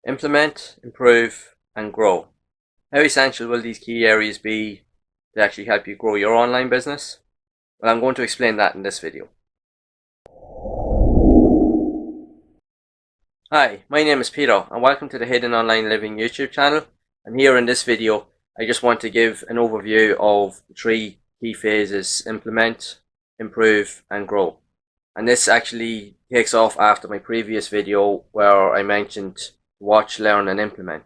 Implement, improve, and grow. How essential will these key areas be to actually help you grow your online business? Well, I'm going to explain that in this video. Hi, my name is Peter, and welcome to the Hidden Online Living YouTube channel. And here in this video, I just want to give an overview of the three key phases: implement, improve, and grow. And this actually takes off after my previous video where I mentioned watch, learn, and implement,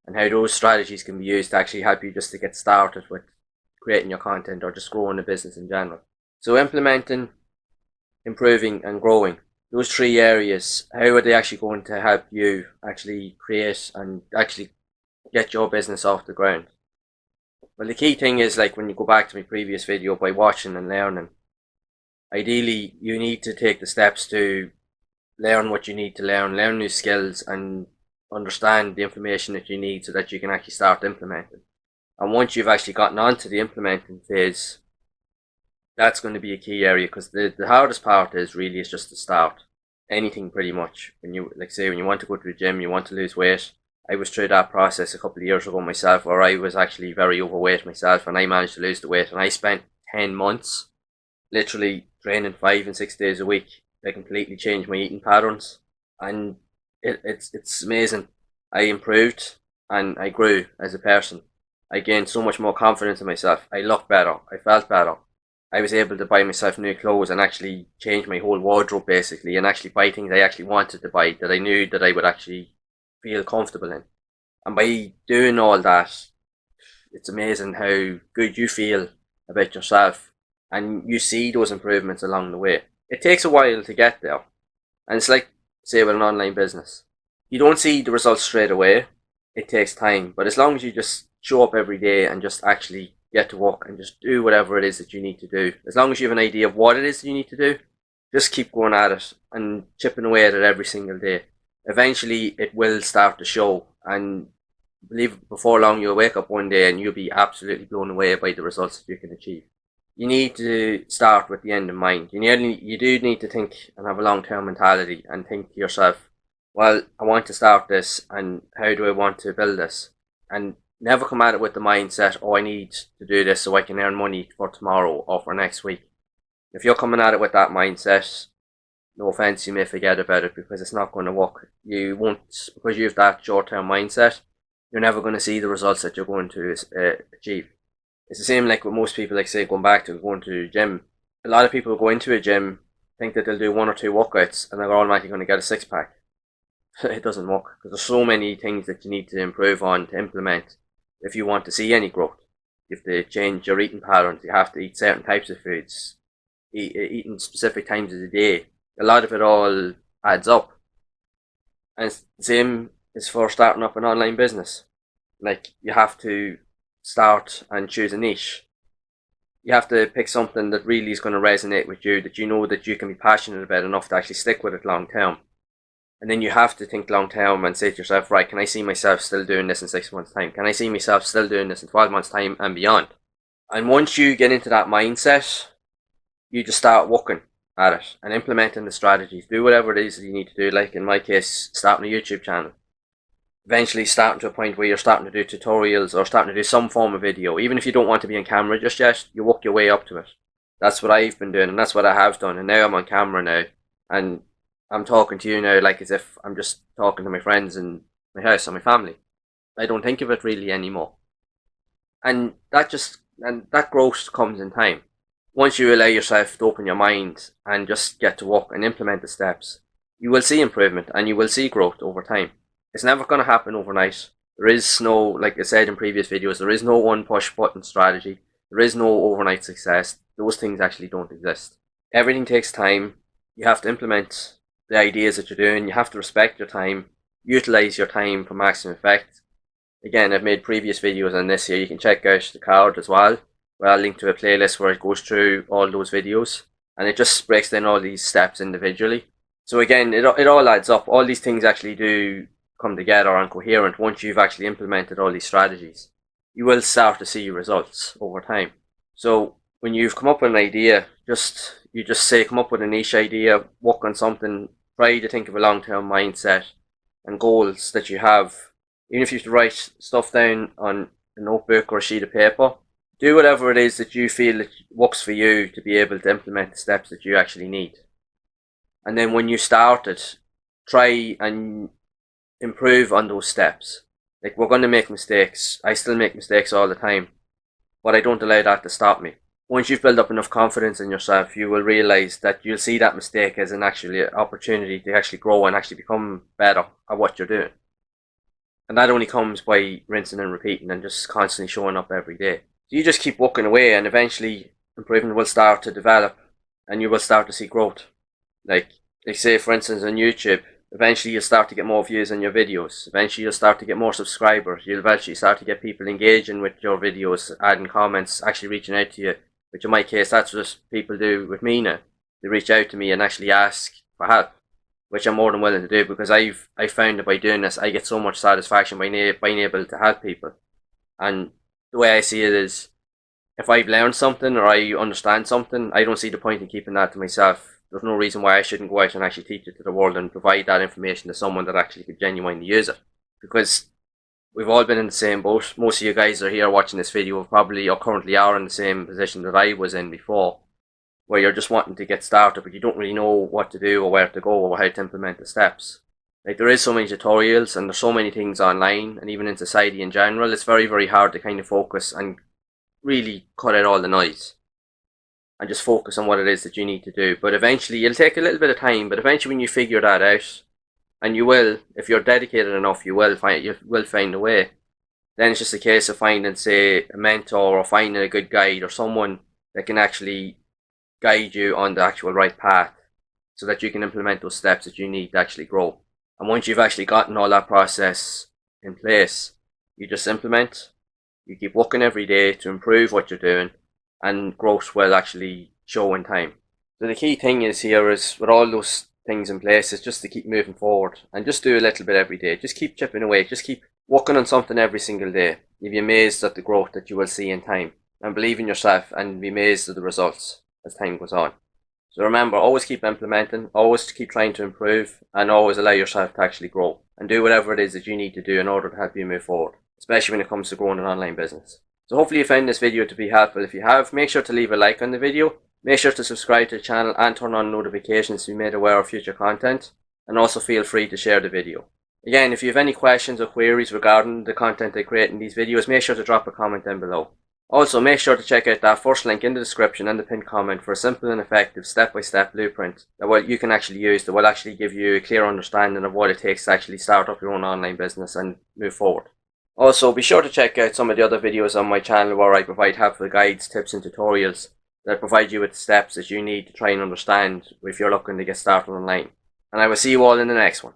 and how those strategies can be used to actually help you just to get started with creating your content or just growing the business in general. So implementing, improving, and growing, those three areas, how are they actually going to help you actually create and actually get your business off the ground? Well, the key thing is, like when you go back to my previous video, by watching and learning, ideally you need to take the steps to learn what you need to learn new skills, and understand the information that you need so that you can actually start implementing. And once you've actually gotten onto the implementing phase, that's going to be a key area, because the hardest part is just to start anything pretty much. When you, like say, when you want to go to the gym, you want to lose weight. I was through that process a couple of years ago myself, where I was actually very overweight myself, and I managed to lose the weight, and I spent 10 months literally training 5 and 6 days a week. I completely changed my eating patterns, and it's amazing. I improved and I grew as a person. I gained so much more confidence in myself. I looked better. I felt better. I was able to buy myself new clothes and actually change my whole wardrobe basically, and actually buy things I actually wanted to buy, that I knew that I would actually feel comfortable in. And by doing all that, it's amazing how good you feel about yourself, and you see those improvements along the way. It takes a while to get there, and it's like, say, with an online business. You don't see the results straight away. It takes time, but as long as you just show up every day and just actually get to work and just do whatever it is that you need to do, as long as you have an idea of what it is that you need to do, just keep going at it and chipping away at it every single day. Eventually, it will start to show, and believe it, before long, you'll wake up one day and you'll be absolutely blown away by the results that you can achieve. You need to start with the end in mind. You do need to think and have a long-term mentality, and think to yourself, well, I want to start this, and how do I want to build this? And never come at it with the mindset, oh, I need to do this so I can earn money for tomorrow or for next week. If you're coming at it with that mindset, no offense, you may forget about it, because it's not going to work. You won't, because you have that short-term mindset, you're never going to see the results that you're going to achieve. It's the same like with most people, like say, going back to going to the gym. A lot of people go into a gym, think that they'll do one or two workouts and they're automatically going to get a six pack. It doesn't work, because there's so many things that you need to improve on, to implement, if you want to see any growth. You have to change your eating patterns. You have to eat certain types of foods, eating specific times of the day. A lot of it all adds up. And it's the same is for starting up an online business. Like, you have to start and choose a niche. You have to pick something that really is going to resonate with you, that you know that you can be passionate about enough to actually stick with it long term. And then you have to think long term and say to yourself, right, can I see myself still doing this in 6 months' time? Can I see myself still doing this in 12 months' time and beyond? And once you get into that mindset, you just start working at it and implementing the strategies. Do whatever it is that you need to do. Like in my case, starting a YouTube channel. Eventually starting to a point where you're starting to do tutorials or starting to do some form of video. Even if you don't want to be on camera just yet, you work your way up to it. That's what I've been doing, and that's what I have done. And now I'm on camera now, and I'm talking to you now like as if I'm just talking to my friends in my house or my family. I don't think of it really anymore. And that growth comes in time. Once you allow yourself to open your mind and just get to work and implement the steps, you will see improvement and you will see growth over time. It's never going to happen overnight. There is no, like I said in previous videos, there is no one push button strategy. There is no overnight success. Those things actually don't exist. Everything takes time. You have to implement the ideas that you're doing. You have to respect your time. Utilize your time for maximum effect. Again, I've made previous videos on this here. You can check out the card as well, where I'll link to a playlist where it goes through all those videos. And it just breaks down all these steps individually. So again, it all adds up. All these things actually do come together and coherent once you've actually implemented all these strategies. You will start to see results over time. So when you've come up with an idea, you just say, come up with a niche idea, work on something, try to think of a long-term mindset, and goals that you have, even if you have to write stuff down on a notebook or a sheet of paper, do whatever it is that you feel that works for you to be able to implement the steps that you actually need. And then when you start it, try and improve on those steps. Like, we're going to make mistakes. I still make mistakes all the time, but I don't allow that to stop me. Once you've built up enough confidence in yourself, you will realise that you'll see that mistake as an actually opportunity to actually grow and actually become better at what you're doing. And that only comes by rinsing and repeating and just constantly showing up every day. So you just keep working away, and eventually improvement will start to develop and you will start to see growth. Like say, for instance, on YouTube, eventually you'll start to get more views on your videos. Eventually you'll start to get more subscribers. You'll eventually start to get people engaging with your videos, adding comments, actually reaching out to you. Which in my case, that's what people do with me now. They reach out to me and actually ask for help, which I'm more than willing to do, because I found that by doing this, I get so much satisfaction by being able to help people. And the way I see it is, if I've learned something or I understand something, I don't see the point in keeping that to myself. There's no reason why I shouldn't go out and actually teach it to the world and provide that information to someone that actually could genuinely use it. Because we've all been in the same boat. Most of you guys are here watching this video probably or currently are in the same position that I was in before, where you're just wanting to get started, but you don't really know what to do or where to go or how to implement the steps. Like, there is so many tutorials and there's so many things online, and even in society in general, it's very, very hard to kind of focus and really cut out all the noise and just focus on what it is that you need to do. But eventually, it'll take a little bit of time, but eventually when you figure that out, and you will, if you're dedicated enough, you will find a way. Then it's just a case of finding, say, a mentor or finding a good guide or someone that can actually guide you on the actual right path so that you can implement those steps that you need to actually grow. And once you've actually gotten all that process in place, you just implement, you keep working every day to improve what you're doing, and growth will actually show in time. So the key thing is here is, with all those things in place, is just to keep moving forward and just do a little bit every day. Just keep chipping away, just keep working on something every single day. You'll be amazed at the growth that you will see in time, and believe in yourself and be amazed at the results as time goes on. So remember, always keep implementing, always keep trying to improve, and always allow yourself to actually grow and do whatever it is that you need to do in order to help you move forward, especially when it comes to growing an online business. So hopefully you found this video to be helpful. If you have, make sure to leave a like on the video, make sure to subscribe to the channel and turn on notifications to be made aware of future content, and also feel free to share the video. Again, if you have any questions or queries regarding the content I create in these videos, make sure to drop a comment down below. Also, make sure to check out that first link in the description and the pinned comment for a simple and effective step-by-step blueprint that you can actually use, that will actually give you a clear understanding of what it takes to actually start up your own online business and move forward. Also, be sure to check out some of the other videos on my channel where I provide helpful guides, tips and tutorials that provide you with the steps that you need to try and understand if you're looking to get started online. And I will see you all in the next one.